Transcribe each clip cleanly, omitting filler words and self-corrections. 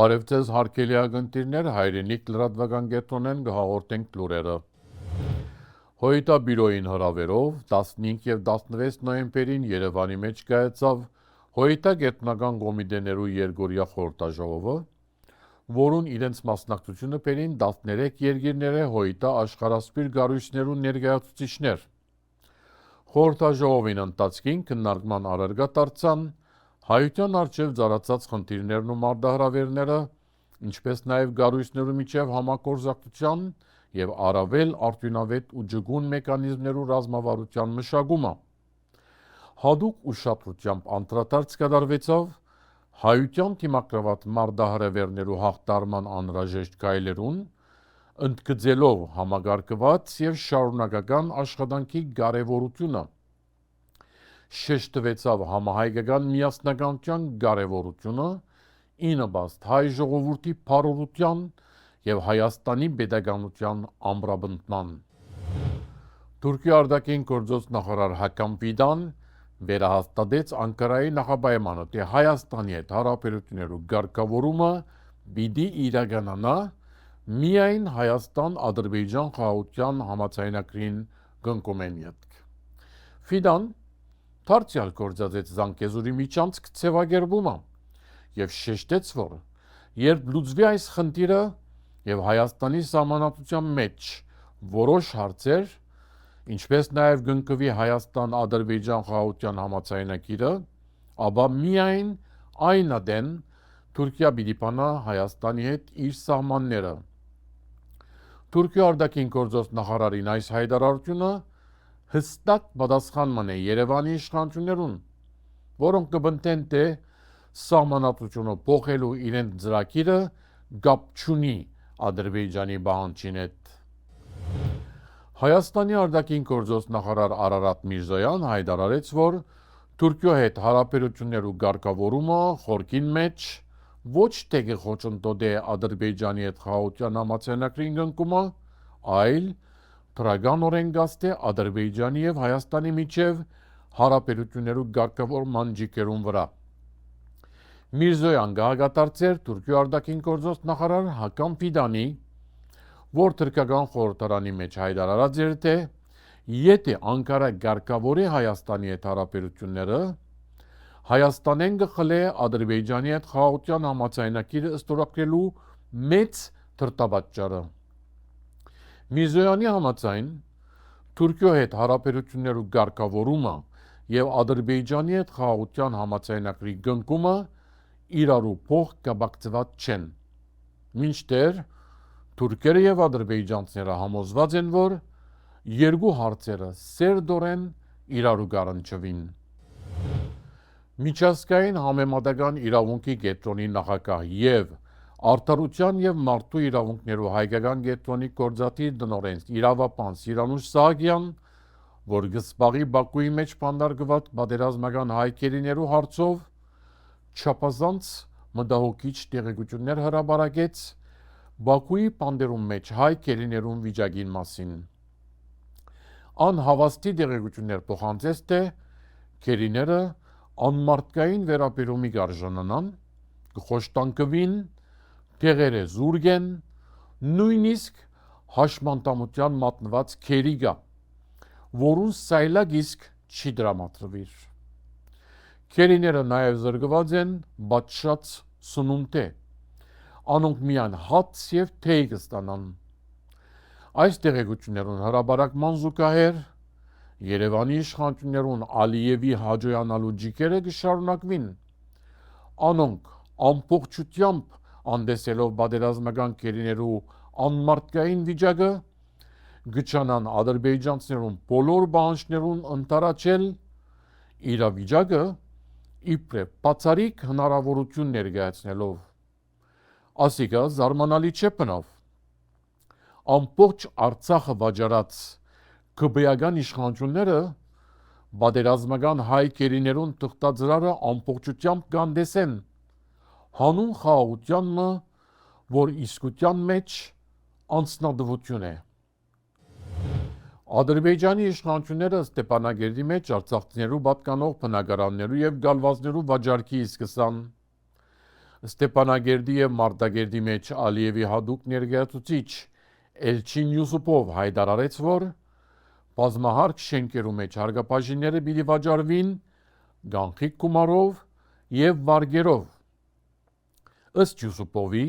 Բարև ձեզ հարգելի ագնտիրներ, հայրենիք լրատվական կենտրոնեն կհաղորդենք լուրերը։ Հոյիտաբյուրոյին հրավերով 15 և 16 նոյեմբերին Երևանի մեջ կայացավ Հոյիտա գետնական կոմիտեներու երկօրյա խորհրդաժողովը, որուն իրենց մասնակցությունը բերին 13 երկիրները Հոյիտա աշխարհասփյուր գարույցներու ներկայացուցիչներ։ Խորհրդաժողովին ընթացքին քննարկման առարկա դարձան հայության առջև ծառացած խնդիրներն ու մարտահրավերները, ինչպես նաև գարույցներու միջև համագործակցության և առավել արդյունավետ ու ջգուն մեխանիզմներու ռազմավարության մշակումը։ Հատուկ ուշադրությամբ անդրադարձ կատարվեցավ հայության դիմակրաված մարտահրավերներու հաղթարման անհրաժեշտ քայլերուն, ընդգծելով համակարգված և շարունակական աշխատանքի կարևորությունը։ Շեշտվեցավ համահայկական միասնականության կարևորությունը, ի նպաստ հայ ժողովրդի բարօրության և Հայաստանի պետականության ամրապնդման։ Թուրքիա արտաքին գործոց նախարար Հակամ Ֆիդան վերահաստատեց Անկարայի նախապայմանը, թե Հայաստանի հետ հարաբերություններու կարգավորումը պիտի իրականանա միայն Հայաստան-Ադրբեջան խաղաղության համաձայնագրին կնքումեն ետք։ Ֆիդան դարձյալ գործածեց Զանգեզուրի միջանցք ձևակերպումը և շեշտեց, որ երբ լուծվի այս խնդիրը և Հայաստանի սահմանադրության մեջ որոշ հարցեր, ինչպես նաև կնքվի Հայաստան-Ադրբեջան խաղաղության համաձայնագիրը, ապա միայն այն ադեն Թուրքիա պիտի բանա Հայաստանի հետ իր սահմանները։ Թուրքիա արտաքին գործոց նախարարին այս հայտարարությունը հստակ պատասխանման է Երևանի իշխանություններուն, որոնք կբնթեն, թե սահմանադրությունը փոխելու իրենց ծրագիրը կապ չունի Ադրբեջանի պահանջին հետ։ Հայաստանի արտաքին գործոց նախարար Արարատ Միրզոյան հայտարարեց, որ Թուրքիա հետ հարաբերություններու կարգավորումը խորքին մեջ ոչ թե կխոչընդոտե Ադրբեջանի հետ խաղաղության համաձայնագրին կնքումը, այլ դրականորեն կստե Ադրբեջանի և Հայաստանի միջև հարաբերություններու կարգավորման ջիքերուն վրա։ Միրզոյան կհակադարձեր Թուրքիա արտաքին գործոց նախարար Հակամ Ֆիդանի, որ թուրքական խորհրդարանի մեջ հայտարարած էր, թե եթե Անկարա կարգավորի Հայաստանի հետ հարաբերությունները, Հայաստանեն կխլե Ադրբեջանի հետ խաղաղության համաձայնագիրը ստորագրելու մեծ դրդապատճառը։ Միրզոյանի համաձայն Թուրքիա հետ հարաբերություններու կարգավորումը և Ադրբեջանի հետ խաղաղության համաձայնագրի կնքումը իրարու փոխկապակցված չեն, մինչդեռ թուրքերը և ադրբեջանցիները համոզված են, որ երկու հարցերը սերտորեն իրարու կառնչվին։ Միջազգային համեմատական իրավունքի կենտրոնի նախագահ և Արդարության և մարդու իրավունքներու հայկական կենտրոնի գործադիր տնօրեն իրավաբան Սիրանուշ Սահակյան, որ կզբաղի Բաքուի մեջ բանտարկված պատերազմական հայ գերիներու հարցով, չափազանց մտահոգիչ տեղեկություններ հրապարակեց Բաքուի բանտերում մեջ հայ գերիներուն վիճակին մասին։ Անհավաստի տեղեկություններ փոխանցեց, թե գերիները անմարդկային վերաբերումի կարժանանան, կխոշտանկվին, դեղերը զուրկ են, նույնիսկ հաշմանդամության մատնված քերի կա, որուն սայլակիսկ չի տրամադրվիր։ Քերիները նաև զրկված են պատշաճ սնունդե, անոնք միայն հաց և թեյ կստանան։ Այս տեղեկություններուն հրապարակման զուգահեռ Երևանի իշխանություններուն Ալիևի հաջողանալու ջիքերը կշարունակվին, անոնք ամբողջությամբ անտեսելով պատերազմական գերիներու անմարդկային վիճակը, կչանան ադրբեջանցիներուն բոլոր պահանջներուն ընդառաջել, իրավիճակը իբրև բացառիկ հնարավորություն ներկայացնելով։ Ասիկա զարմանալի չէ բնավ։ Ամբողջ Արցախը վաճառած քբեական իշխանությունները պատերազմական հայ գերիներուն թղթածրարը ամբողջությամբ կանդեսեն հանուն խաղաղությանն, որ իսկության մեջ անձնատվություն է։ Ադրբեջանի իշխանությունները Ստեփանագերդի մեջ արցախցիներու պատկանող բնակարաններու և գալվածներու վաճառքի սկսան։ Ստեփանագերդի եւ Մարտագերդի մեջ Ալիևի հadoop ներկայացուցիչ Էլչին Յուսուպով հայտարարեց, որ բազմահարկ շենքերու մեջ հարգապաշինները պիտի վաճառվին գանխիկ գումարով եւ վարգերով։ Ըստ Յուսուպովի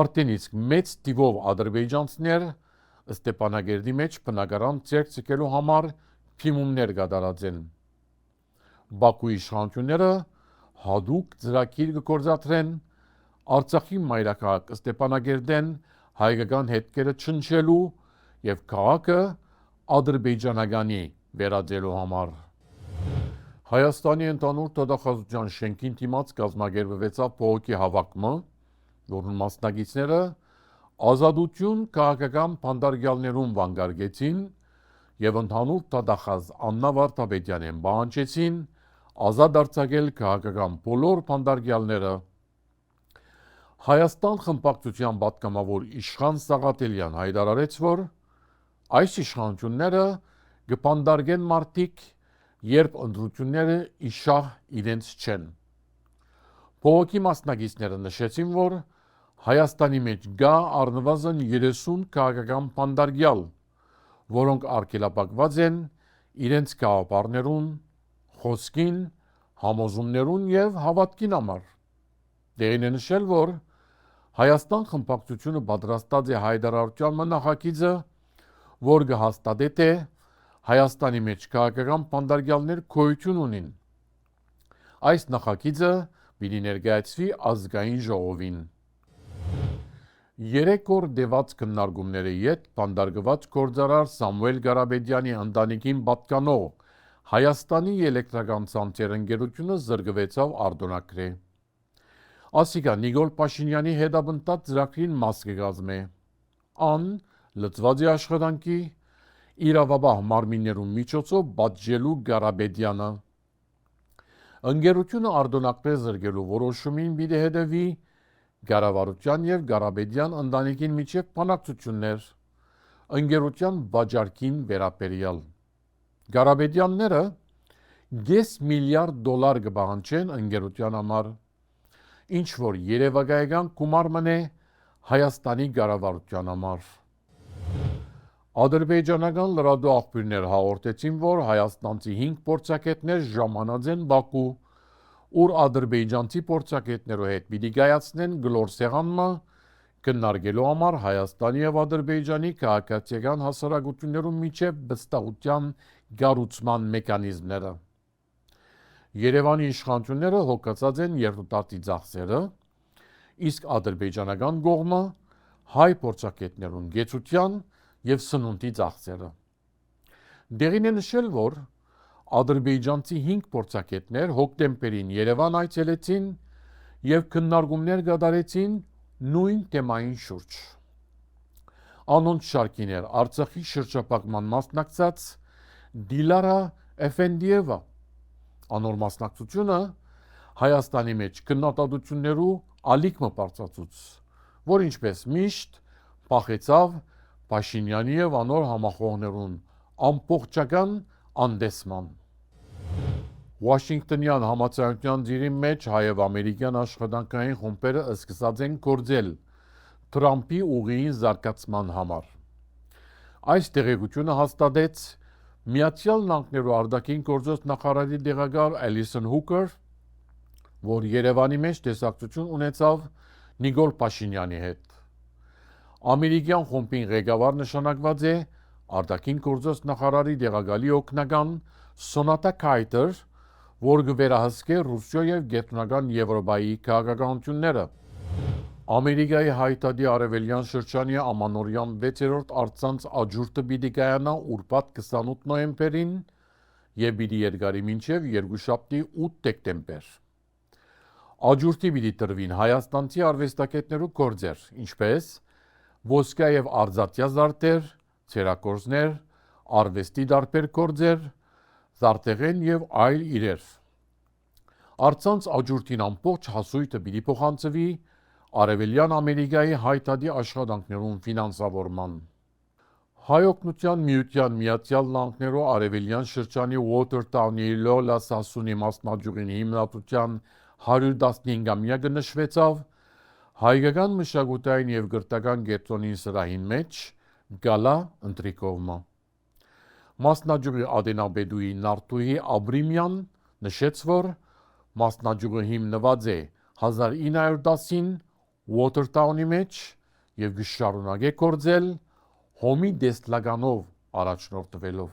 արդեն իսկ մեծ տիվով ադրբեջանցիներ Ստեփանագերդի մեջ բնակարան ձեռք ցկելու համար փիմումներ կատարած են։ Բաքուի իշխանությունները հadoop ծրագիր կգործադրեն Արցախի մայրաքաղաք Ստեփանագերդեն հայկական հետքերը չնչելու եւ քաղաքը ադրբեջանագանի վերածելու համար։ Հայաստանի ընդհանուր տվյալախոսության շենքին դիմաց կազմակերպվեցավ բողոքի հավաքումը, որում մասնակիցները ազատություն քաղաքական փանդարգյալներուն վանկարգեցին եւ ընդհանուր տվյալախոս Աննա Վարդապետյանեն պահանջեցին ազատ արձակել քաղաքական բոլոր փանդարգյալները։ Հայաստան խմբակցության պատգամավոր Իշխան Սաղաթելյան հայտարարեց, որ այս իշխանությունները կփանդարգեն մարդիկ, երբ ընտրությունները իշահ իրենց չեն։ Բողոքի մասնակիցները նշեցին, որ Հայաստանի մեջ կա առնվազն 30 քաղաքական փանդարգյալ, որոնք արգելափակված են իրենց գաղափարներուն, խոսքին, համոզումներուն եւ հավատքին համար։ Դերին է նշել, որ Հայաստան խմբակցությունը պատրաստած է հայտարարության նախագիծը, որ կհաստատե թե Հայաստանի մեջ քաղաքական փանդարգյալներ գոյություն ունին։ Այս նախագիծը պիտի ներկայացվի ազգային ժողովին։ 3 օր դեված քննարկումների հետ փանդարգված գործարար Սամուել Ղարաբեդյանի ընտանիքին պատկանող Հայաստանի էլեկտրական ցանցեր ընկերությունը զրկվեցավ արտոնագրի։ Ասիկա Նիկոլ Փաշինյանի հետապնդած ծրագրին մաս կգազմե։ Ան լծված է աշխատանքի իրավաբան մարմիններուն միջոցով պատժելու Ղարաբեդյանը։ Ընկերությունը արտոնագրի զրկելու որոշումին պիտի հետևի կառավարության եւ Ղարաբեդյան ընտանիքին միջև բանակցություններ ընկերության վաճառքին վերաբերյալ։ Ղարաբեդյանները 5 միլիարդ դոլար կպահանջեն ընկերության համար, ինչ որ երևակայական գումար մնե Հայաստանի կառավարության համար։ Ադրբեջանական լրատու աղբյուրներ հաղորդեցին, որ հայաստանցի 5 փորձագետներ ժամանած են Բաքու, ուր ադրբեջանցի փորձագետներու հետ պիտի կայացնեն գլոր սեղանումը քննարկելու համար Հայաստանի եւ Ադրբեջանի քաղաքացիական հասարակություններու միջև վստահության գառուցման մեխանիզմները։ Երևանի իշխանությունները հոգացած են երկրորդի ծախսերը, իսկ ադրբեջանական կողմը հայ փորձագետներուն գեցության եւ սնունդի ծախսերը։ Դերին է նշել, որ ադրբեջանցի 5 փորձագետներ հոկտեմբերին Երևան այցելեցին եւ քննարկումներ կատարեցին նույն թեմային շուրջ։ Անոնց շարքին էր Արցախի շրջափակման մասնակցած Դիլարա Էֆենդիևա։ Անոր մասնակցությունը Հայաստանի մեջ քննադատություններու ալիք մպարծացուց, որ ինչպես միշտ փախեցավ Փաշինյանի եւ անոր համախոհներուն ամբողջական անդեսման։ Վաշինգտոնյան համաձայնության ձիրի մեջ հայ եւ ամերիկյան աշխատանքային խումբերը սկսած են գործել Թրամփի ուղիին զարգացման համար։ Այս տեղեկությունը հաստատեց Միացյալ Նահանգներու արտաքին գործոս նախարարի տեղակալ Ալիսոն Հուքեր, որ Երևանի մեջ տեսակցություն ունեցավ Նիկոլ Փաշինյանի հետ։ Ամերիկյան խումբին ղեկավար նշանակված է արտաքին գործոս նախարարի տեղակալի օգնական Սոնատա Քայթեր, որ կվերահսկե Ռուսիա եւ Գերմանական Եվրոպայի քաղաքականությունները։ Ամերիկայի հայտարարի արևելյան շրջանի ամանորյան 6-րդ առցանց աջուրտը պիտի կայանա ուրբաթ 28 նոյեմբերին եւ պիտի երկարի մինչեւ երկուշաբթի 8 դեկտեմբեր։ Աջուրտի պիտի տրվին հայաստանցի արվեստագետներու գործեր, ինչպես ոսկա եւ արծաթյա զարդեր, ցերակորձներ, արվեստի դարբեր գործեր, զարդեղեն եւ այլ իրեր։ Առցանց աջուրտին ամբողջ հասույթը պիտի փոխանցվի Արևելյան Ամերիկայի հայտարարի աշխատանքներուն ֆինանսավորման։ Հայ օգնության միության Միացյալ Նահանգներու արևելյան շրջանի Watertown-ի Լոլա Սասունի մասնաճյուղին հիմնադրության 115-ամյակը նշվեցավ հայկական մշակութային եւ գրթական կենտրոնի սրահին մեջ գալա ընտրիկովմը։ Մասնաճյուղի Ադենաբեդուի Նարտուհի Աբրիմյան նշեց, որ մասնաճյուղը հիմնված է 1910-ին Watertown-ի մեջ եւ կշարունակե գործել հոմի դեսլագանով առաջնորդվելով։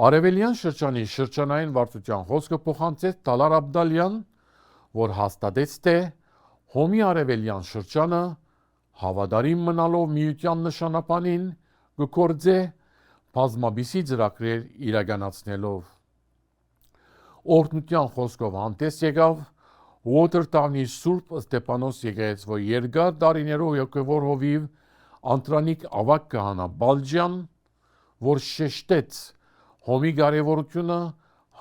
Արևելյան շրջանի շրջանային վարչության խոսքը փոխանցեց Տալար Աբդալյան, որ հաստատեց, թե հոմի արևելյան շրջանը հավատարիմ մնալով միության նշանապանին կգործե բազմաբիսի ծրագրեր իրականացնելով։ Օրհնության խոսքով հանդես եկավ Watertown-ի Սուրբ Ստեփանոս եկեղեցու երկար տարիներով եկեղոր հովիվ Անտրանիկ ավակ քահանա Բալջյան, որ շեշտեց հոմի կարևորությունը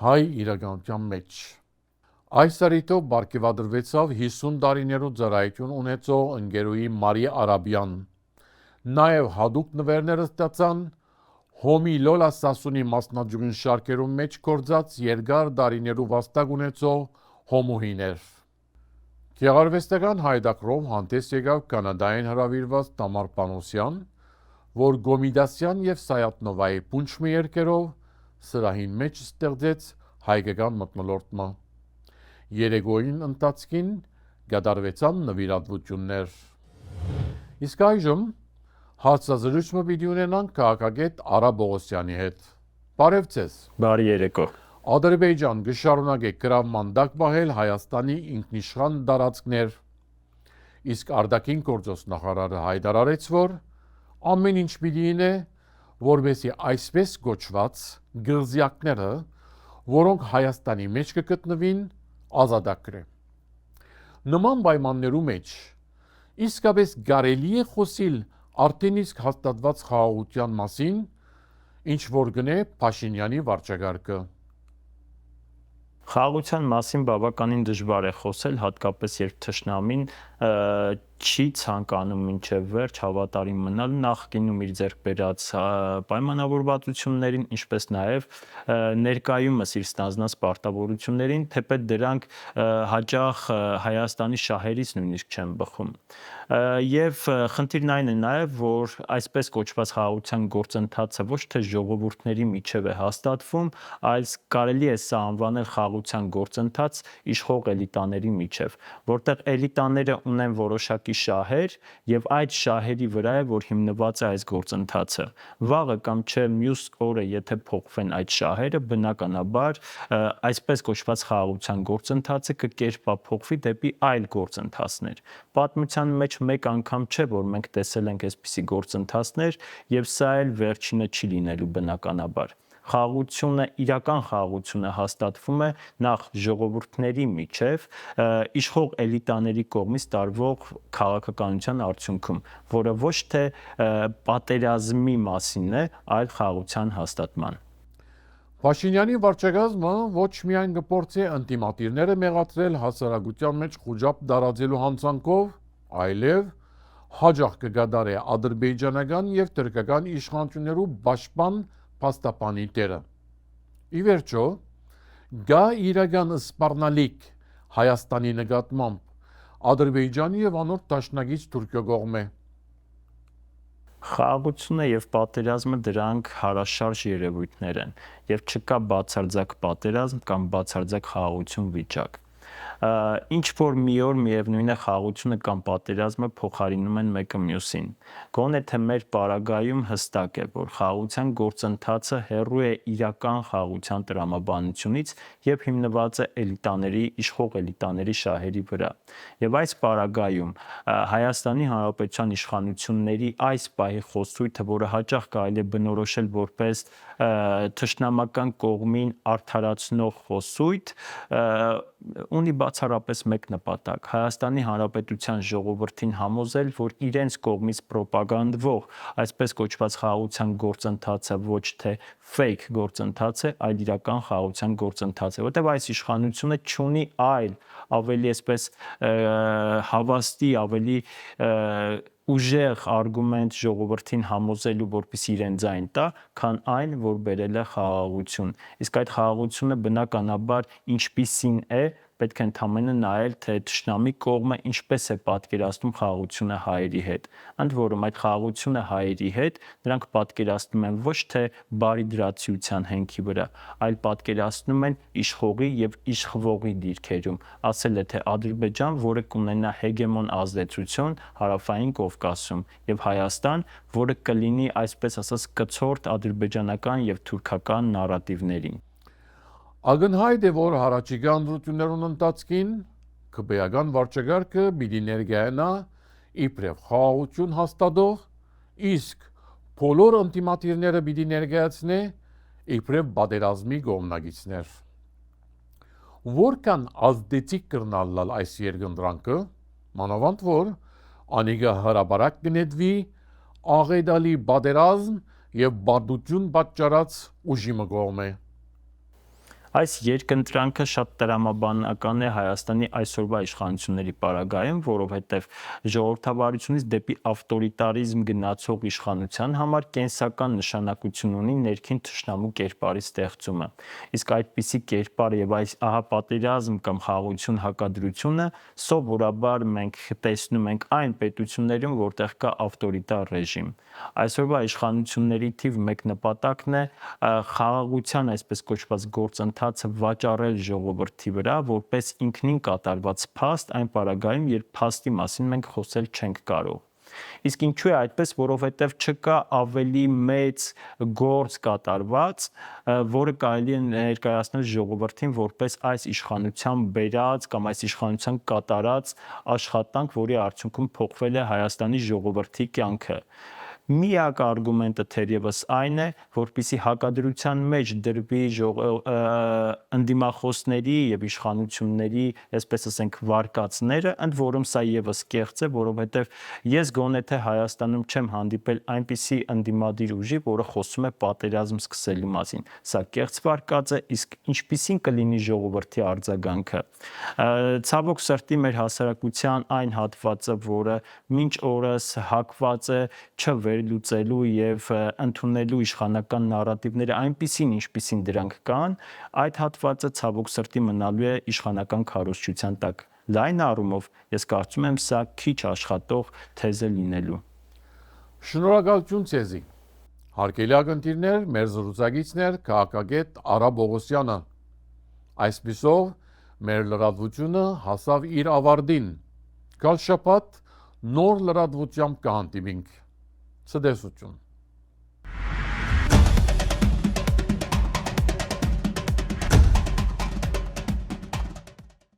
հայ իրականության մեջ։ Այս առիթով բարգեւադրվեցավ 50 տարիներու ծառայություն ունեցող ընկերուհի Մարի Արաբյան։ Նաև հadoop նվերները ստացան հոմի Լոլա Սասունի մասնաճյուղին շարքերում մեջ գործած երկար տարիներու վաստակ ունեցող հոմուհիներ։ Գեղարվեստական հայդակրով հանդես եկավ կանադային հրավիրված Տամար Պանոսյան, որ Գոմիդասյան եւ Սայատնովայի պունչմի երկերով սրահին մեջ ստեղծեց հայկական մթնոլորտը։ Երեկոյին ընթացքին կատարվեցան նվիրատվություններ։ Իսկ այժմ հարցազրույցը պիտի ունենանք քաղաքագետ Արա Բողոսյանի հետ։ Բարև ձեզ։ Բարի երեկո։ Ադրբեջան կշարունակե գրավման տակ պահել Հայաստանի ինքնիշխան տարածքներ, իսկ արտաքին գործոս նախարարը հայտարարեց, որ ամեն ինչ պիտի ինե, որպեսզի այսպես կոչված գղզյակները, որոնք Հայաստանի մեջ կգտնվին, ազատագրե։ Նման պայմաններու մեջ իսկապես կարելի է խոսել արդեն իսկ հաստատված խաղաղության մասին, ինչ որ գնե Փաշինյանի վարչակարգը։ Խաղաղության մասին բավականին դժվար է խոսել, հատկապես երբ թշնամին չի ցանկանում մինչև վերջ հավատարիմ մնալ նախկինում իր ձեռք բերած պայմանավորվածություններին, ինչպես նաև ներկայումս իր ստանձնած պարտավորություններին, թեպետ դրանք հաճախ Հայաստանի շահերից նույնիսկ չեն բխում։ Եվ խնդիրն այն է նաև, որ այսպես կոչված խաղաղության գործընթացը ոչ թե ժողովուրդների միջև է հաստատվում, այլ կարելի է սա անվանել խաղաղության գործընթաց իշխող էլիտաների միջև, որտեղ էլիտաները ունեն որոշակի շահեր եւ այդ շահերի վրա է, որ հիմնված է այս գործընթացը։ Վաղը կամ չէ մյուս օրը, եթե փոխվեն այդ շահերը, բնականաբար այսպես կոչված խաղաղության գործընթացը կկերպափոխվի դեպի այլ գործընթացներ։ Պատմության մեջ մեկ անգամ չէ, որ մենք տեսել ենք այսպիսի գործընթացներ եւ սա էլ վերջինը չի լինելու բնականաբար։ Խաղաղությունը, իրական խաղաղությունը հաստատվում է նախ ժողովուրդների միջև իշխող էլիտաների կողմից տարվող քաղաքականության արդյունքում, որը ոչ թե պատերազմի մասին է, այլ խաղաղության հաստատման։ Փաշինյանի վարչակազմը ոչ միայն կփորձի ընտիմատիրները մեղադրել հասարակության մեջ խոճապ տարածելու հանցանքով, այլև հաջող կգադարի ադրբեջանական եւ թուրքական իշխանություններու պաշտպան փաստաբանի դերը։ Ի վերջո, գա իրական սպառնալիք Հայաստանի նկատմամբ Ադրբեջանի եւ անոր դաշնակից Թուրքիա կողմէ։ Խաղաղությունը եւ պատերազմը դրանք հարաշարժ երևույթներ են եւ չկա բացարձակ պատերազմ կամ բացարձակ խաղաղություն վիճակ։ Ինչ որ մի օր միևնույն է խաղաղությունը կամ պատերազմը փոխարինում են մեկը մյուսին։ Գոնե թե մեր պարագայում հստակ է, որ խաղաղության գործընթացը հեռու է իրական խաղաղության տրամաբանությունից եւ հիմնված է էլիտաների, իշխող էլիտաների շահերի վրա։ Եվ այս պարագայում Հայաստանի Հանրապետության իշխանությունների այս պահի խոսույթը, որը հաճախ կարելի է բնորոշել որպես թշնամական կողմին արդարացնող խոսույթ, ունի բացառապես մեկ նպատակ՝ Հայաստանի Հանրապետության ժողովրդին համոզել, որ իրենց կողմից պրոպագանդվող այսպես կոչված խաղաղության գործընթացը ոչ թե fake գործընթաց է, այլ իրական խաղաղության գործընթաց է, որտեղ այս իշխանությունը չունի այլ ավելի այսպես հավաստի, ավելի ուժեղ արգումենտ ժողովրդին համոզելու, որպեսզի իրեն ձայն տա, քան այն, որ բերել է խաղաղություն։ Իսկ այդ խաղաղությունը բնականաբար ինչպիսին է, պետք է ընդամենը նայել, թե թշնամի կողմը ինչպես է պատկերացնում խաղաղությունը հայերի հետ։ Ընդ որում այդ խաղաղությունը հայերի հետ նրանք պատկերացնում են ոչ թե բարիդրացիության հենքի վրա, այլ պատկերացնում են իշխողի եւ իշխվողի դիրքերում։ Ասել է, թե Ադրբեջան, որը կունենա հեգեմոն ազդեցություն հարավային Կովկասում, եւ Հայաստան, որը կլինի, այսպես ասած, կցորդ ադրբեջանական եւ թուրքական նարատիվներին։ Ակնհայտ է, որ հարաճիգա ընտրություններուն ընթացքին քբեական վարչագարկը պիտի ներկայանա իբրև խաղաղություն հաստատող, իսկ բոլոր ընտիմատիրները պիտի ներկայացնե իբրև պատերազմի կողմնակիցներ։ Որքան ազդեցիկ կրնալալ այս երկընտրանքը, մանավանդ որ անիգա հրաբարակ կնետվի աղետալի պատերազմ եւ բադություն պատճառած ուժի կողմէ։ Այս երկընտրանքը շատ տրամաբանական է Հայաստանի այսօրվա իշխանությունների պարագայում, որովհետև ժողովրդավարությունից դեպի ավտորիտարիզմ գնացող իշխանության համար կենսական նշանակություն ունի ներքին թշնամու կերպարի ստեղծումը։ Իսկ այդպիսի կերպար եւ այս ահապատերազմ կամ խաղաղություն հակադրությունը սովորաբար մենք տեսնում ենք այն պետություններում, որտեղ կա ավտորիտար ռեժիմ։ Այսօրվա իշխանությունների թիվ մեկ նպատակն է խաղաղության այսպես կոչված գործընթացը վաճառել ժողովրդի վրա որպես ինքնին կատարված փաստ այն պարագայում, երբ փաստի մասին մենք խոսել չենք կարող։ Իսկ ինչու է այդպես, որովհետև չկա ավելի մեծ գործ կատարված, որը կարելի է ներկայացնել ժողովրդին որպես այս իշխանության բերած կամ այս իշխանության կատարած աշխատանք, որի արդյունքում փոխվել է Հայաստանի ժողովրդի կյանքը։ Միակ արգումենտը թերևս այն է, որպեսզի հակադրության մեջ դրվի ընդդիմախոսների եւ իշխանությունների, այսպես ասենք, վարկածները, ընդ որում սա եւս կեղծ է, որովհետեւ ես գոնե թե Հայաստանում չեմ հանդիպել այնպիսի ընդդիմադիր ուժի, որը խոսում է պատերազմ սկսելու մասին։ Սա կեղծ վարկած է, իսկ ինչպիսին կլինի ժողովրդի արձագանքը։ Ցավոք սրտի մեր հասարակության այն հատվածը, որը մինչ օրս հակված է չվերլուծելու եւ ընդունելու իշխանական նարատիվները այնպիսին, ինչպիսին դրանք կան, այդ հատվածը ցավոք սրտի մնալու է իշխանական քարոզչության տակ։ Լայն առումով ես կարծում եմ սա քիչ աշխատող թեզ է լինելու։ Շնորհակալություն ցեզի։ Հարգելի ակնթիրներ, մեր զրուցակիցներ քաղաքագետ Արա Բողոսյանը։ Այսպիսով մեր լրատվությունը հասավ իր ավարտին։ Գալ շաբաթ նոր լրատվությամբ կհանդիպինք։ Ցտեսություն։